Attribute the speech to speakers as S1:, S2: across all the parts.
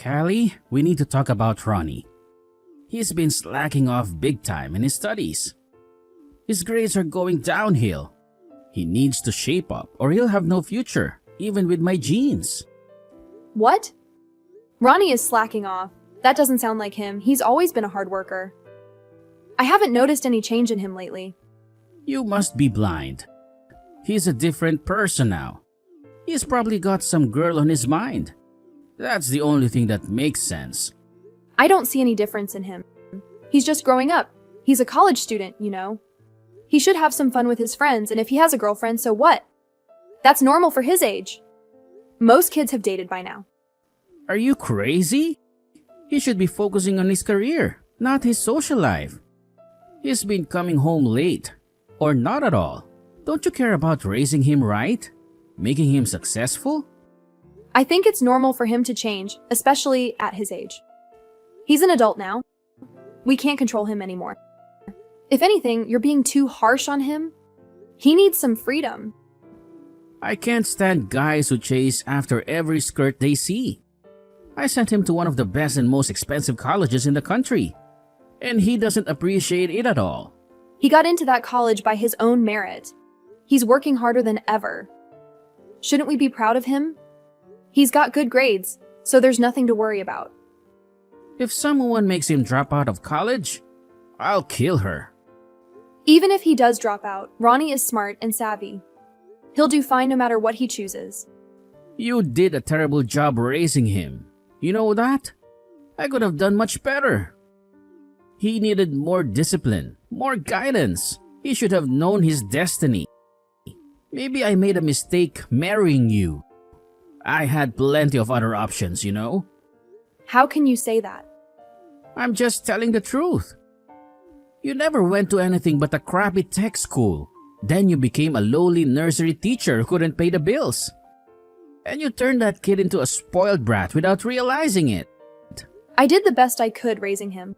S1: Callie, we need to talk about Ronnie. He's been slacking off big time in his studies. His grades are going downhill. He needs to shape up or he'll have no future, even with my genes.
S2: What? Ronnie is slacking off. That doesn't sound like him. He's always been a hard worker. I haven't noticed any change in him lately.
S1: You must be blind. He's a different person now. He's probably got some girl on his mind. That's the only thing that makes sense.
S2: I don't see any difference in him. He's just growing up. He's a college student, you know. He should have some fun with his friends, and if he has a girlfriend, so what? That's normal for his age. Most kids have dated by now.
S1: Are you crazy? He should be focusing on his career, not his social life. He's been coming home late, or not at all. Don't you care about raising him right? Making him successful?
S2: I think it's normal for him to change, especially at his age. He's an adult now. We can't control him anymore. If anything, you're being too harsh on him. He needs some freedom.
S1: I can't stand guys who chase after every skirt they see. I sent him to one of the best and most expensive colleges in the country, and he doesn't appreciate it at all.
S2: He got into that college by his own merit. He's working harder than ever. Shouldn't we be proud of him? He's got good grades, so there's nothing to worry about.
S1: If someone makes him drop out of college, I'll kill her.
S2: Even if he does drop out, Ronnie is smart and savvy. He'll do fine no matter what he chooses.
S1: You did a terrible job raising him. You know that? I could have done much better. He needed more discipline, more guidance. He should have known his destiny. Maybe I made a mistake marrying you. I had plenty of other options, you know?
S2: How can you say that?
S1: I'm just telling the truth. You never went to anything but a crappy tech school. Then you became a lowly nursery teacher who couldn't pay the bills. And you turned that kid into a spoiled brat without realizing it.
S2: I did the best I could raising him.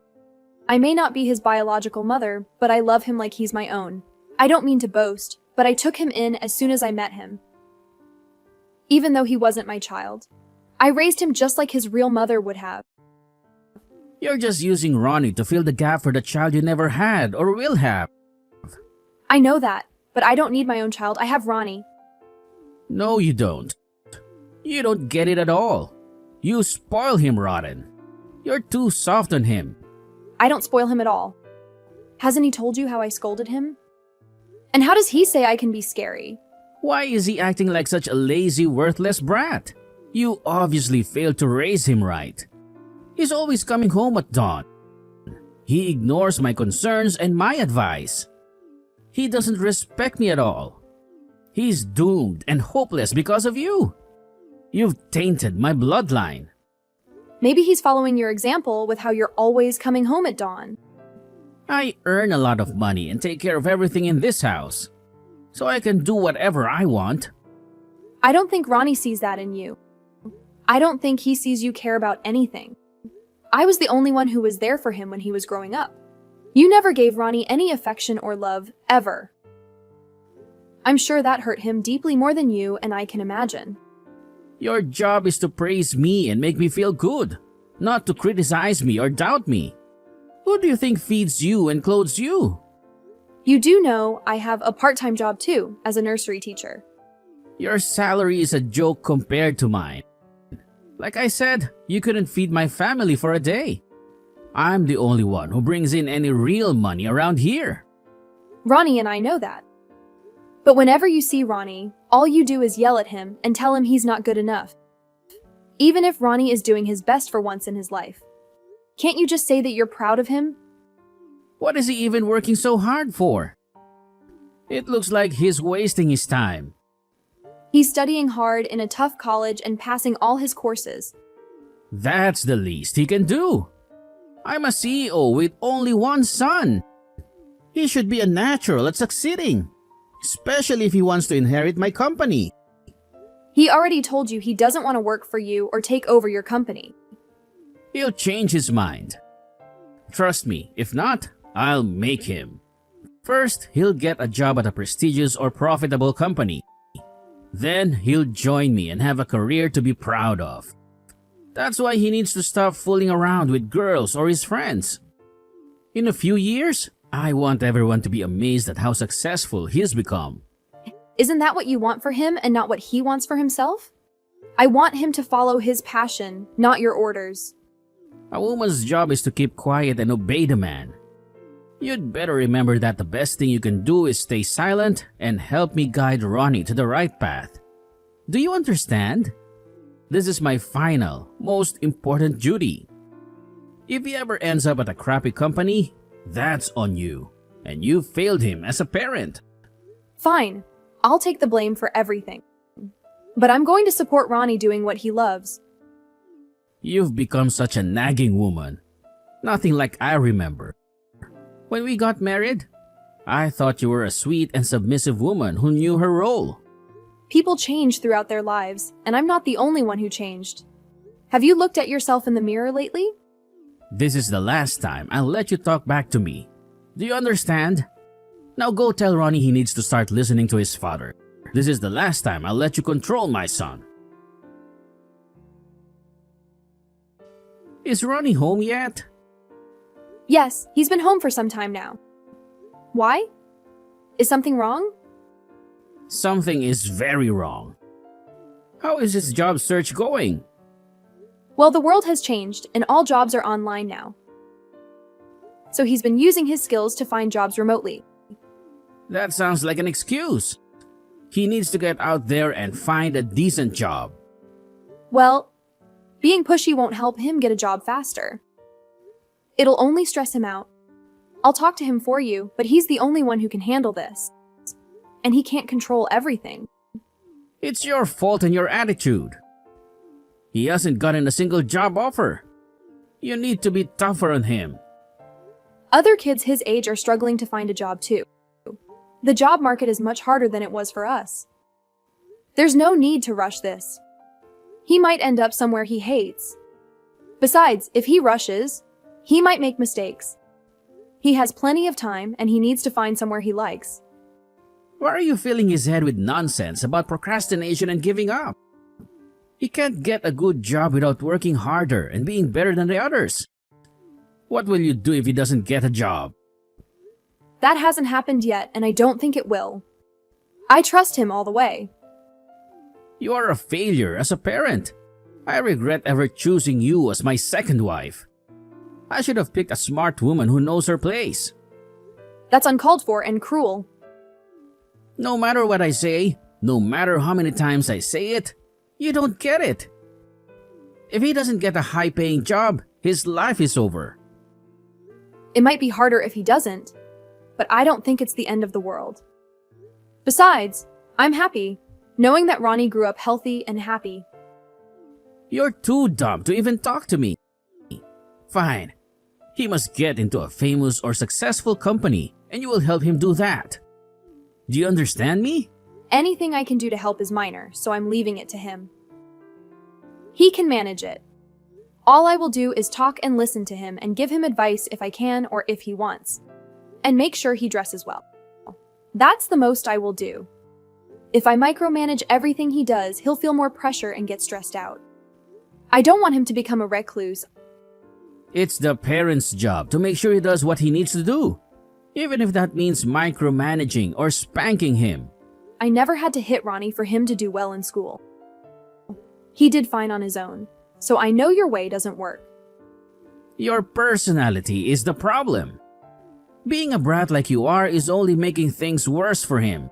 S2: I may not be his biological mother, but I love him like he's my own. I don't mean to boast, but I took him in as soon as I met him. Even though he wasn't my child. I raised him just like his real mother would have.
S1: You're just using Ronnie to fill the gap for the child you never had or will have.
S2: I know that, but I don't need my own child. I have Ronnie.
S1: No, you don't. You don't get it at all. You spoil him rotten. You're too soft on him.
S2: I don't spoil him at all. Hasn't he told you how I scolded him? And how does he say I can be scary?
S1: Why is he acting like such a lazy, worthless brat? You obviously failed to raise him right. He's always coming home at dawn. He ignores my concerns and my advice. He doesn't respect me at all. He's doomed and hopeless because of you. You've tainted my bloodline.
S2: Maybe he's following your example with how you're always coming home at dawn.
S1: I earn a lot of money and take care of everything in this house, so I can do whatever I want.
S2: I don't think Ronnie sees that in you. I don't think he sees you care about anything. I was the only one who was there for him when he was growing up. You never gave Ronnie any affection or love, ever. I'm sure that hurt him deeply more than you and I can imagine.
S1: Your job is to praise me and make me feel good, not to criticize me or doubt me. Who do you think feeds you and clothes you?
S2: You do know I have a part-time job too, as a nursery teacher.
S1: Your salary is a joke compared to mine. Like I said, you couldn't feed my family for a day. I'm the only one who brings in any real money around here.
S2: Ronnie and I know that. But whenever you see Ronnie, all you do is yell at him and tell him he's not good enough. Even if Ronnie is doing his best for once in his life. Can't you just say that you're proud of him?
S1: What is he even working so hard for? It looks like he's wasting his time.
S2: He's studying hard in a tough college and passing all his courses.
S1: That's the least he can do. I'm a CEO with only one son. He should be a natural at succeeding, especially if he wants to inherit my company.
S2: He already told you he doesn't want to work for you or take over your company.
S1: He'll change his mind. Trust me, if not, I'll make him. First, he'll get a job at a prestigious or profitable company. Then, he'll join me and have a career to be proud of. That's why he needs to stop fooling around with girls or his friends. In a few years, I want everyone to be amazed at how successful he's become.
S2: Isn't that what you want for him and not what he wants for himself? I want him to follow his passion, not your orders.
S1: A woman's job is to keep quiet and obey the man. You'd better remember that the best thing you can do is stay silent and help me guide Ronnie to the right path. Do you understand? This is my final, most important duty. If he ever ends up at a crappy company, that's on you. And you failed him as a parent.
S2: Fine, I'll take the blame for everything. But I'm going to support Ronnie doing what he loves.
S1: You've become such a nagging woman. Nothing like I remember. When we got married, I thought you were a sweet and submissive woman who knew her role.
S2: People change throughout their lives, and I'm not the only one who changed. Have you looked at yourself in the mirror lately?
S1: This is the last time I'll let you talk back to me. Do you understand? Now go tell Ronnie he needs to start listening to his father. This is the last time I'll let you control my son. Is Ronnie home yet?
S2: Yes, he's been home for some time now. Why? Is something wrong?
S1: Something is very wrong. How is his job search going?
S2: Well, the world has changed, and all jobs are online now. So he's been using his skills to find jobs remotely.
S1: That sounds like an excuse. He needs to get out there and find a decent job.
S2: Well, being pushy won't help him get a job faster. It'll only stress him out. I'll talk to him for you, but he's the only one who can handle this. And he can't control everything.
S1: It's your fault and your attitude. He hasn't gotten a single job offer. You need to be tougher on him.
S2: Other kids his age are struggling to find a job too. The job market is much harder than it was for us. There's no need to rush this. He might end up somewhere he hates. Besides, if he rushes, he might make mistakes. He has plenty of time and he needs to find somewhere he likes.
S1: Why are you filling his head with nonsense about procrastination and giving up? He can't get a good job without working harder and being better than the others. What will you do if he doesn't get a job?
S2: That hasn't happened yet, and I don't think it will. I trust him all the way.
S1: You are a failure as a parent. I regret ever choosing you as my second wife. I should have picked a smart woman who knows her place.
S2: That's uncalled for and cruel.
S1: No matter what I say, no matter how many times I say it, you don't get it. If he doesn't get a high-paying job, his life is over.
S2: It might be harder if he doesn't, but I don't think it's the end of the world. Besides, I'm happy, knowing that Ronnie grew up healthy and happy.
S1: You're too dumb to even talk to me. Fine. He must get into a famous or successful company, and you will help him do that. Do you understand me?
S2: Anything I can do to help is minor, so I'm leaving it to him. He can manage it. All I will do is talk and listen to him and give him advice if I can or if he wants. And make sure he dresses well. That's the most I will do. If I micromanage everything he does, he'll feel more pressure and get stressed out. I don't want him to become a recluse.
S1: It's the parent's job to make sure he does what he needs to do, even if that means micromanaging or spanking him.
S2: I never had to hit Ronnie for him to do well in school. He did fine on his own, so I know your way doesn't work.
S1: Your personality is the problem. Being a brat like you are is only making things worse for him.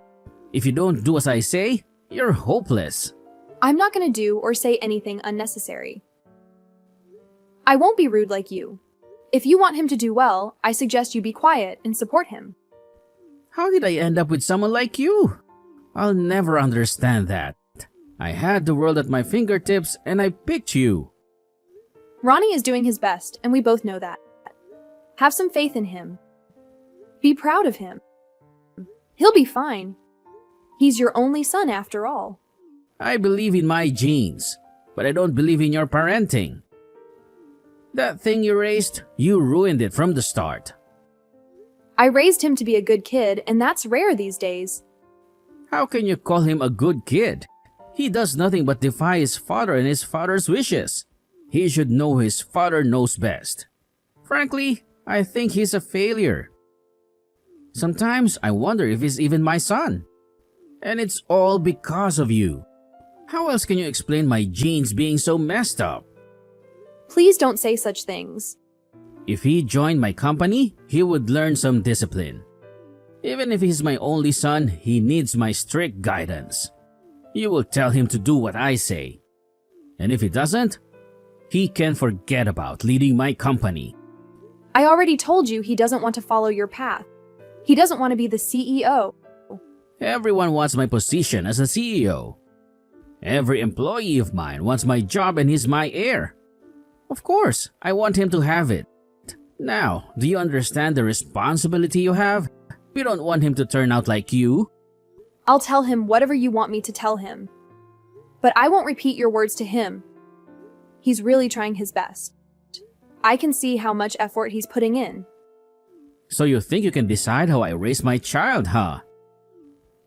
S1: If you don't do as I say, you're hopeless.
S2: I'm not going to do or say anything unnecessary. I won't be rude like you. If you want him to do well, I suggest you be quiet and support him.
S1: How did I end up with someone like you? I'll never understand that. I had the world at my fingertips and I picked you.
S2: Ronnie is doing his best, and we both know that. Have some faith in him. Be proud of him. He'll be fine. He's your only son after all.
S1: I believe in my genes, but I don't believe in your parenting. That thing you raised, you ruined it from the start.
S2: I raised him to be a good kid, and that's rare these days.
S1: How can you call him a good kid? He does nothing but defy his father and his father's wishes. he should know his father knows best. Frankly, I think he's a failure. Sometimes I wonder if he's even my son. And it's all because of you. How else can you explain my genes being so messed up?
S2: Please don't say such things.
S1: If he joined my company, he would learn some discipline. Even if he's my only son, he needs my strict guidance. You will tell him to do what I say. And if he doesn't, he can forget about leading my company.
S2: I already told you he doesn't want to follow your path. He doesn't want to be the CEO.
S1: Everyone wants my position as a CEO. Every employee of mine wants my job and he's my heir. Of course, I want him to have it. Now, do you understand the responsibility you have? You don't want him to turn out like you.
S2: I'll tell him whatever you want me to tell him. But I won't repeat your words to him. He's really trying his best. I can see how much effort he's putting in.
S1: So you think you can decide how I raise my child, huh?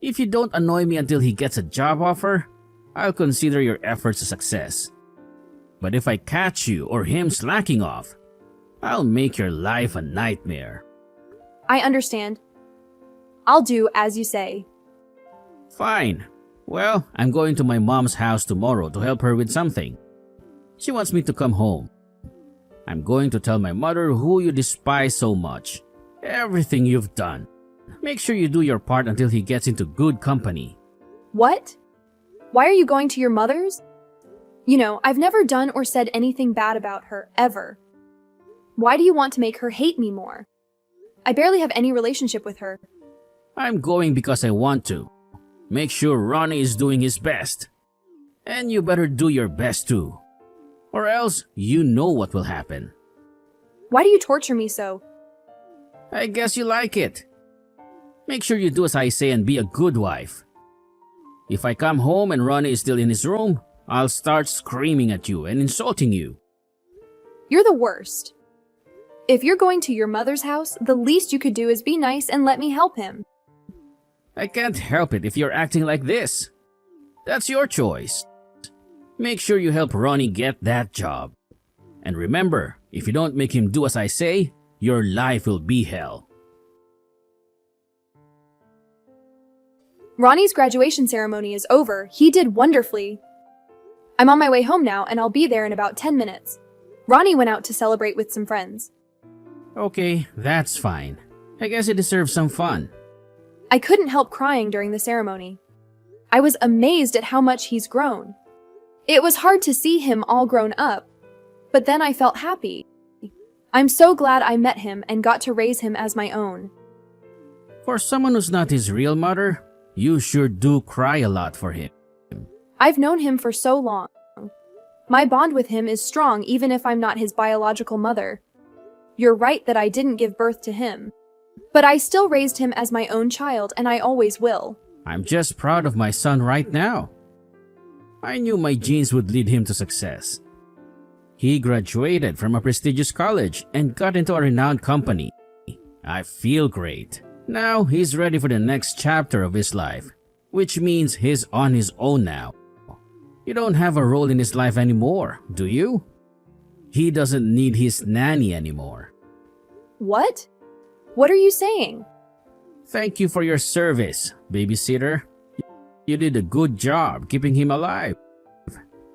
S1: If you don't annoy me until he gets a job offer, I'll consider your efforts a success. But if I catch you or him slacking off, I'll make your life a nightmare.
S2: I understand. I'll do as you say.
S1: Fine. Well, I'm going to my mom's house tomorrow to help her with something. She wants me to come home. I'm going to tell my mother who you despise so much. Everything you've done. Make sure you do your part until he gets into good company.
S2: What? Why are you going to your mother's? You know, I've never done or said anything bad about her, ever. Why do you want to make her hate me more? I barely have any relationship with her.
S1: I'm going because I want to. Make sure Ronnie is doing his best. And you better do your best too. Or else you know what will happen.
S2: Why do you torture me so?
S1: I guess you like it. Make sure you do as I say and be a good wife. If I come home and Ronnie is still in his room, I'll start screaming at you and insulting you.
S2: You're the worst. If you're going to your mother's house, the least you could do is be nice and let me help him.
S1: I can't help it if you're acting like this. That's your choice. Make sure you help Ronnie get that job. And remember, if you don't make him do as I say, your life will be hell.
S2: Ronnie's graduation ceremony is over. He did wonderfully. I'm on my way home now and I'll be there in about 10 minutes. Ronnie went out to celebrate with some friends.
S1: Okay, that's fine. I guess he deserves some fun.
S2: I couldn't help crying during the ceremony. I was amazed at how much he's grown. It was hard to see him all grown up, but then I felt happy. I'm so glad I met him and got to raise him as my own.
S1: For someone who's not his real mother, you sure do cry a lot for him.
S2: I've known him for so long. My bond with him is strong even if I'm not his biological mother. You're right that I didn't give birth to him, but I still raised him as my own child and I always will.
S1: I'm just proud of my son right now. I knew my genes would lead him to success. He graduated from a prestigious college and got into a renowned company. I feel great. Now he's ready for the next chapter of his life, which means he's on his own now. You don't have a role in his life anymore, do you? He doesn't need his nanny anymore.
S2: What? What are you saying?
S1: Thank you for your service, babysitter. You did a good job keeping him alive.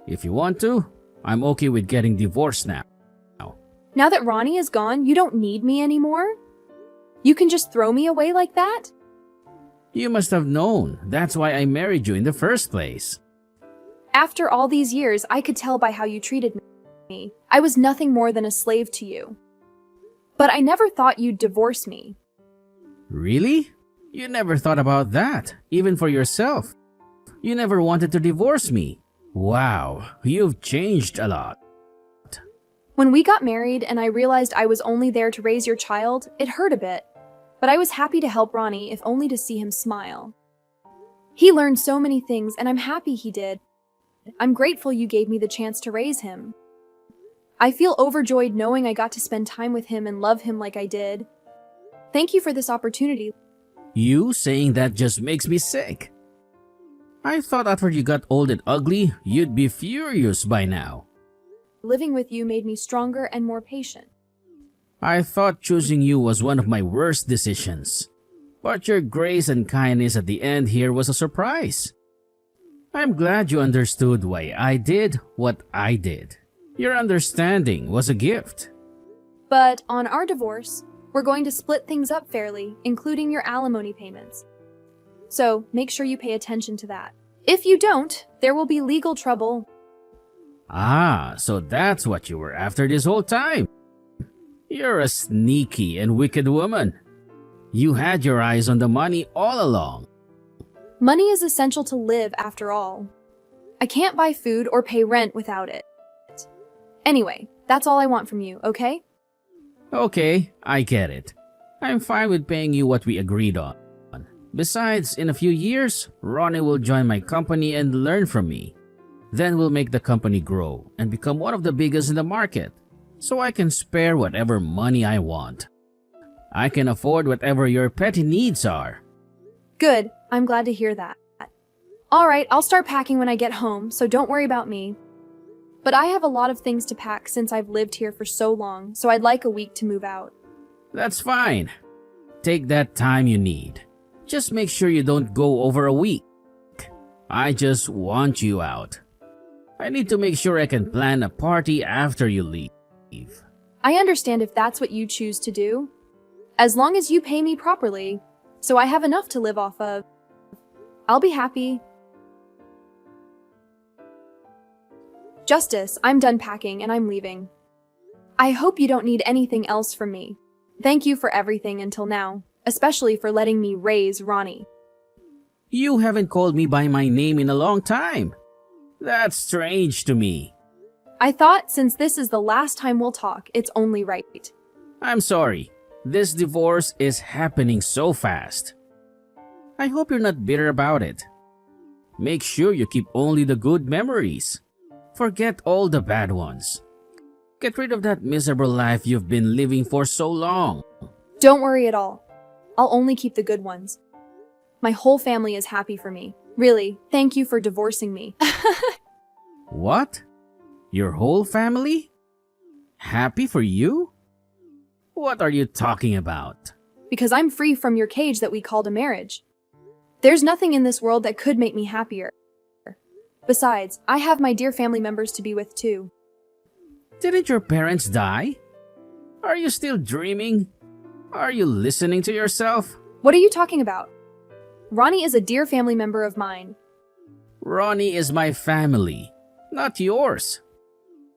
S1: If you want to, I'm okay with getting divorced now.
S2: Now that Ronnie is gone, you don't need me anymore? You can just throw me away like that?
S1: You must have known. That's why I married you in the first place.
S2: After all these years, I could tell by how you treated me. I was nothing more than a slave to you. But I never thought you'd divorce me.
S1: Really? You never thought about that, even for yourself. You never wanted to divorce me. Wow, you've changed a lot.
S2: When we got married and I realized I was only there to raise your child, it hurt a bit. But I was happy to help Ronnie, if only to see him smile. He learned so many things and I'm happy he did. I'm grateful you gave me the chance to raise him. I feel overjoyed knowing I got to spend time with him and love him like I did. Thank you for this opportunity.
S1: You saying that just makes me sick. I thought after you got old and ugly, you'd be furious by now.
S2: living with you made me stronger and more patient.
S1: I thought choosing you was one of my worst decisions. But your grace and kindness at the end here was a surprise. I'm glad you understood why I did what I did. Your understanding was a gift.
S2: But on our divorce, we're going to split things up fairly, including your alimony payments. So make sure you pay attention to that. If you don't, there will be legal trouble.
S1: Ah, so that's what you were after this whole time. You're a sneaky and wicked woman. You had your eyes on the money all along.
S2: Money is essential to live after all. I can't buy food or pay rent without it. Anyway, that's all I want from you, okay?
S1: Okay, I get it. I'm fine with paying you what we agreed on. Besides, in a few years, Ronnie will join my company and learn from me. Then we'll make the company grow and become one of the biggest in the market, so I can spare whatever money I want. I can afford whatever your petty needs are.
S2: Good, I'm glad to hear that. Alright, I'll start packing when I get home, so don't worry about me. But I have a lot of things to pack since I've lived here for so long, so I'd like a week to move out.
S1: That's fine. Take that time you need. Just make sure you don't go over a week. I just want you out. I need to make sure I can plan a party after you leave.
S2: I understand if that's what you choose to do. As long as you pay me properly, so I have enough to live off of. I'll be happy. Justice, I'm done packing and I'm leaving. I hope you don't need anything else from me. Thank you for everything until now, especially for letting me raise Ronnie.
S1: You haven't called me by my name in a long time. That's strange to me.
S2: I thought since this is the last time we'll talk, it's only right.
S1: I'm sorry. This divorce is happening so fast. I hope you're not bitter about it. Make sure you keep only the good memories. Forget all the bad ones. Get rid of that miserable life you've been living for so long.
S2: Don't worry at all. I'll only keep the good ones. My whole family is happy for me. Really, thank you for divorcing me.
S1: What? Your whole family? Happy for you? What are you talking about?
S2: Because I'm free from your cage that we called a marriage. There's nothing in this world that could make me happier. Besides, I have my dear family members to be with too.
S1: Didn't your parents die? Are you still dreaming? Are you listening to yourself?
S2: What are you talking about? Ronnie is a dear family member of mine.
S1: Ronnie is my family, not yours.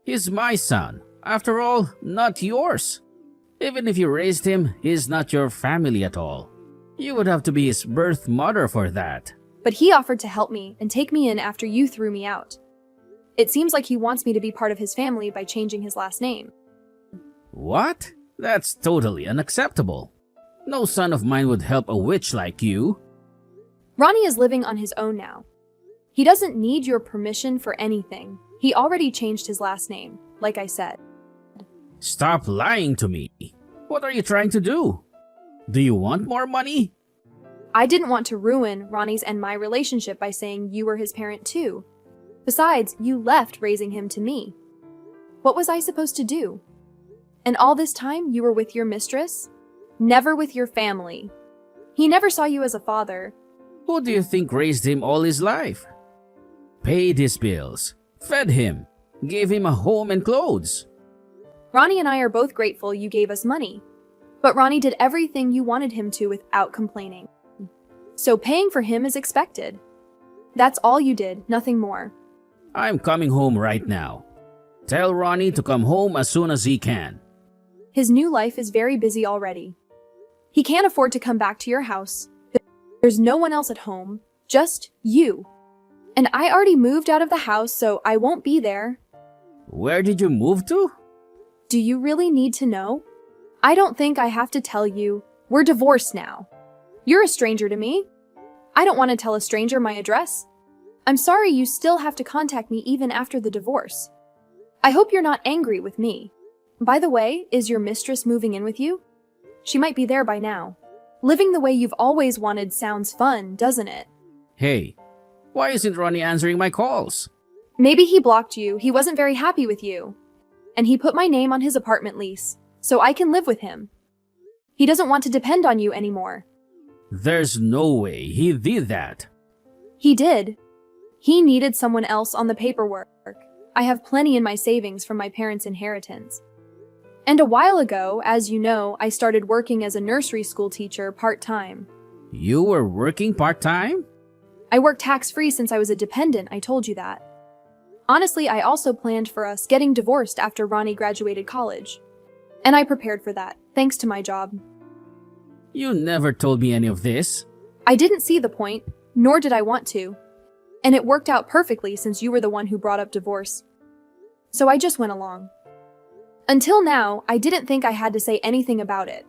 S1: He's my son. After all, not yours. Even if you raised him, he's not your family at all. You would have to be his birth mother for that.
S2: But he offered to help me and take me in after you threw me out. It seems like he wants me to be part of his family by changing his last name.
S1: What? That's totally unacceptable. No son of mine would help a witch like you.
S2: Ronnie is living on his own now. He doesn't need your permission for anything. He already changed his last name, like I said.
S1: Stop lying to me. What are you trying to do? Do you want more money?
S2: I didn't want to ruin Ronnie's and my relationship by saying you were his parent too. Besides, you left raising him to me. What was I supposed to do? And all this time you were with your mistress? Never with your family. He never saw you as a father.
S1: Who do you think raised him all his life? Paid his bills, fed him, gave him a home and clothes.
S2: Ronnie and I are both grateful you gave us money. But Ronnie did everything you wanted him to without complaining. So paying for him is expected. That's all you did, nothing more.
S1: I'm coming home right now. Tell Ronnie to come home as soon as he can.
S2: His new life is very busy already. He can't afford to come back to your house. There's no one else at home, just you. And I already moved out of the house, so I won't be there.
S1: Where did you move to?
S2: Do you really need to know? I don't think I have to tell you. We're divorced now. You're a stranger to me. I don't want to tell a stranger my address. I'm sorry you still have to contact me even after the divorce. I hope you're not angry with me. By the way, is your mistress moving in with you? She might be there by now. Living the way you've always wanted sounds fun, doesn't it?
S1: Hey, why isn't Ronnie answering my calls?
S2: Maybe he blocked you. He wasn't very happy with you. and he put my name on his apartment lease, so I can live with him. He doesn't want to depend on you anymore.
S1: There's no way he did that.
S2: He did. He needed someone else on the paperwork. I have plenty in my savings from my parents' inheritance. And a while ago, as you know, I started working as a nursery school teacher part-time.
S1: You were working part-time?
S2: I worked tax-free since I was a dependent, I told you that. Honestly, I also planned for us getting divorced after Ronnie graduated college. And I prepared for that, thanks to my job.
S1: You never told me any of this.
S2: I didn't see the point, nor did I want to. And it worked out perfectly since you were the one who brought up divorce. So I just went along. Until now, I didn't think I had to say anything about it.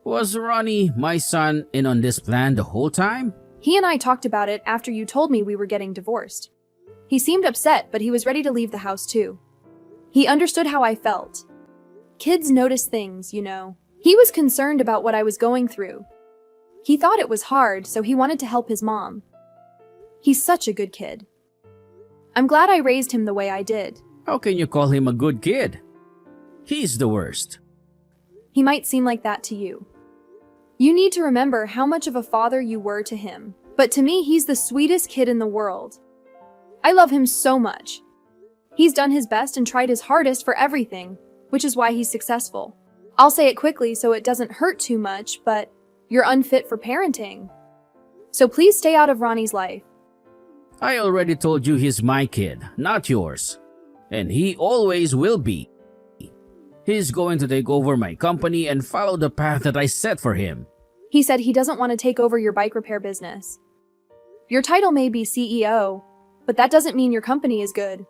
S1: Was Ronnie, my son, in on this plan the whole time?
S2: He and I talked about it after you told me we were getting divorced. He seemed upset, but he was ready to leave the house too. He understood how I felt. Kids notice things, you know. He was concerned about what I was going through. He thought it was hard, so he wanted to help his mom. He's such a good kid. I'm glad I raised him the way I did.
S1: How can you call him a good kid? He's the worst.
S2: He might seem like that to you. You need to remember how much of a father you were to him. But to me, he's the sweetest kid in the world. I love him so much. He's done his best and tried his hardest for everything, which is why he's successful. I'll say it quickly so it doesn't hurt too much, but you're unfit for parenting. So please stay out of Ronnie's life.
S1: I already told you he's my kid, not yours. And he always will be. He's going to take over my company and follow the path that I set for him.
S2: He said he doesn't want to take over your bike repair business. Your title may be CEO, but that doesn't mean your company is good.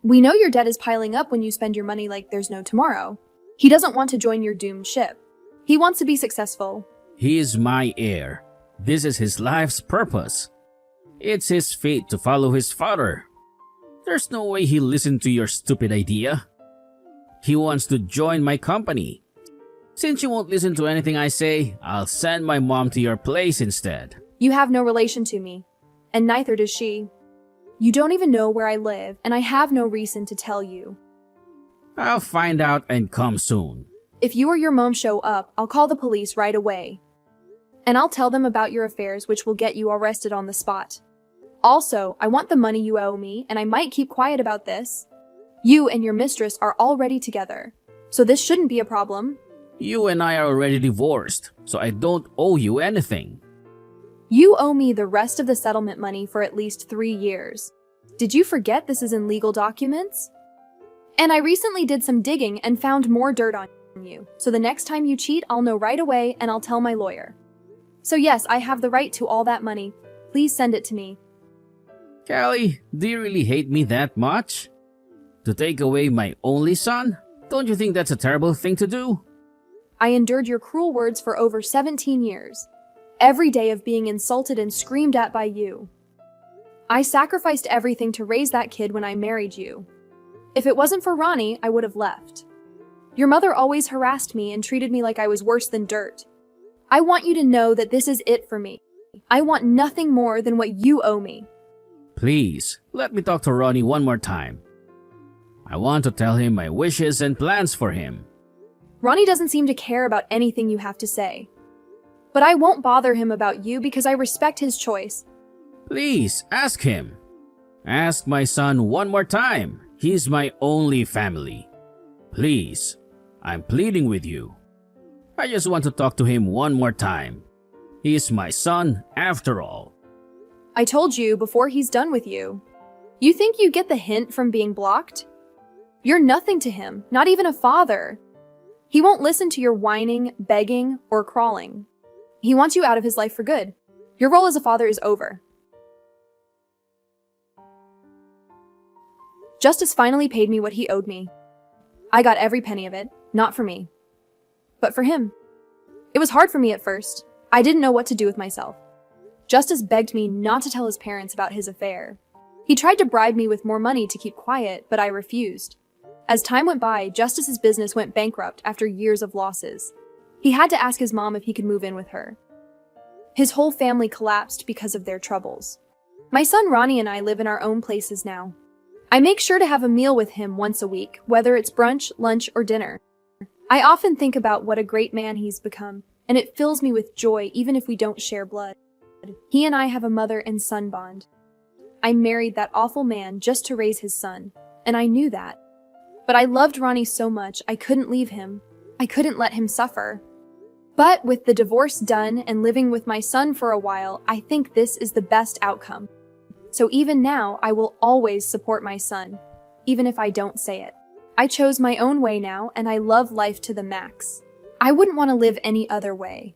S2: We know your debt is piling up when you spend your money like there's no tomorrow. He doesn't want to join your doomed ship. He wants to be successful.
S1: He is my heir. This is his life's purpose. It's his fate to follow his father. There's no way he'll listen to your stupid idea. He wants to join my company. Since you won't listen to anything I say, I'll send my mom to your place instead.
S2: You have no relation to me, and neither does she. You don't even know where I live, and I have no reason to tell you.
S1: I'll find out and come soon.
S2: If you or your mom show up, I'll call the police right away. And I'll tell them about your affairs, which will get you arrested on the spot. Also, I want the money you owe me, and I might keep quiet about this. You and your mistress are already together, so this shouldn't be a problem.
S1: You and I are already divorced, so I don't owe you anything.
S2: You owe me the rest of the settlement money for at least 3 years. Did you forget this is in legal documents? And I recently did some digging and found more dirt on you, so the next time you cheat, I'll know right away and I'll tell my lawyer. So yes, I have the right to all that money. Please send it to me.
S1: Callie, do you really hate me that much? To take away my only son? Don't you think that's a terrible thing to do?
S2: I endured your cruel words for over 17 years. Every day of being insulted and screamed at by you. I sacrificed everything to raise that kid when I married you. If it wasn't for Ronnie, I would have left. Your mother always harassed me and treated me like I was worse than dirt. I want you to know that this is it for me. I want nothing more than what you owe me.
S1: Please, let me talk to Ronnie one more time. I want to tell him my wishes and plans for him.
S2: Ronnie doesn't seem to care about anything you have to say. But I won't bother him about you because I respect his choice.
S1: Please, ask him. Ask my son one more time. He's my only family. Please, I'm pleading with you. I just want to talk to him one more time. He's my son after all.
S2: I told you before he's done with you. You think you get the hint from being blocked? You're nothing to him, not even a father. He won't listen to your whining, begging, or crawling. He wants you out of his life for good. Your role as a father is over. Justice finally paid me what he owed me. I got every penny of it, not for me, but for him. It was hard for me at first. I didn't know what to do with myself. Justice begged me not to tell his parents about his affair. He tried to bribe me with more money to keep quiet, but I refused. As time went by, Justice's business went bankrupt after years of losses. He had to ask his mom if he could move in with her. His whole family collapsed because of their troubles. My son Ronnie and I live in our own places now. I make sure to have a meal with him once a week, whether it's brunch, lunch, or dinner. I often think about what a great man he's become, and it fills me with joy even if we don't share blood. He and I have a mother and son bond. I married that awful man just to raise his son, and I knew that. But I loved Ronnie so much I couldn't leave him. I couldn't let him suffer. But with the divorce done and living with my son for a while, I think this is the best outcome. So even now, I will always support my son, even if I don't say it. I chose my own way now, and I love life to the max. I wouldn't want to live any other way.